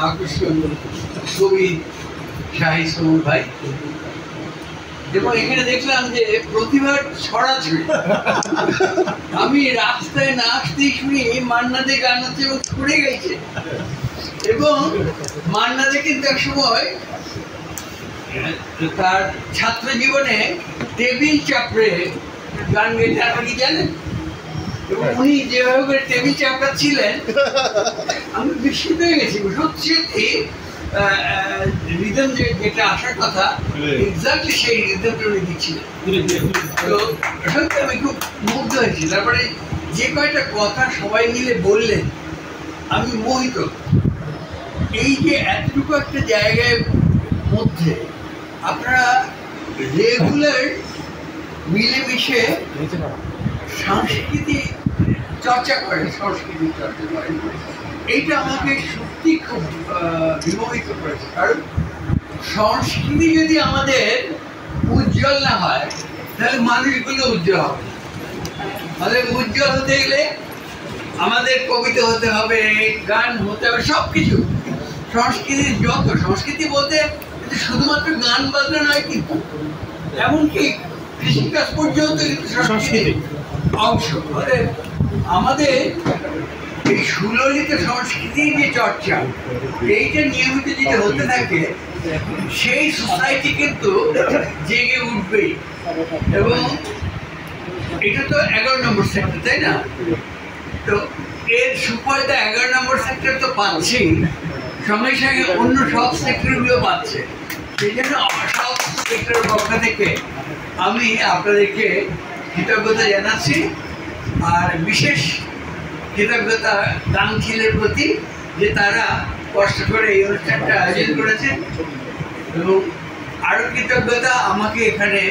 আকর্ষণ কবি শাহী সমর ভাই, এবং এখানে দেখলাম যে প্রতিভার ছড়াছড়ি। আমি রাস্তায় না আসতেই শুনি মান্না দে গান হচ্ছে এবং ছড়ে গেছে। এবং মান্না দে কিন্তু এক সময় তার ছাত্র জীবনে টেবিল চাপড়ে গান গেতে, আপনি কি জানেন? এবং উনি যেভাবে করে টেবিল চাপড়া ছিলেন, আমি বিস্মিত হয়ে গেছি। সত্যি রিদম যেটা আসার কথা, এক্স্যাক্টলি সেই রিদমটা উনি দিচ্ছিলেন। তো সত্যি আমি খুব মুগ্ধ হয়েছি। তারপরে যে কয়টা কথা সবাই মিলে বললেন, আমি মোহিত। এই যে এতটুকু একটা জায়গায় মধ্যে আপনারা রেগুলার মিলেমিশে সাংস্কৃতিক চর্চা করেন, সংস্কৃতিক চর্চা করেন, এইটা আমাকে সত্যি খুব বিমোহিত করেছে। কারণ সংস্কৃতি যদি আমাদের উজ্জ্বল না হয়, তাহলে মানুষগুলো উজ্জ্বল হবে। আমাদের উজ্জ্বল হতে গেলে আমাদের কবিতা হতে হবে, গান হতে হবে, সব কিছু সংস্কৃতির যত সংস্কৃতি বলতে শুধুমাত্র গান বাজনা নয়, কিন্তু এমনকি কৃষিকাজ পর্যন্ত কিন্তু সংস্কৃতির অংশ। আমাদের এই সুললিত সংস্কৃতির যে চর্চা, এইটা নিয়মিত যদি হতে থাকে, সেই সোসাইটি কিন্তু জেগে উঠবেই। এবং এটা তো 11 নম্বর সেক্টর, তাই না? তো এর সুফলটা 11 নম্বর সেক্টর তো পাচ্ছি, সঙ্গে সঙ্গে অন্য সব সেক্টরগুলো পাচ্ছে। সেই জন্য সব সেক্টরের পক্ষ থেকে আমি আপনাদেরকে কৃতজ্ঞতা জানাচ্ছি, আর বিশেষ কৃতজ্ঞতা গাংখিলের প্রতি, যে তারা কষ্ট করে এই অনুষ্ঠানটা আয়োজন করেছে। এবং আরও কৃতজ্ঞতা আমাকে এখানে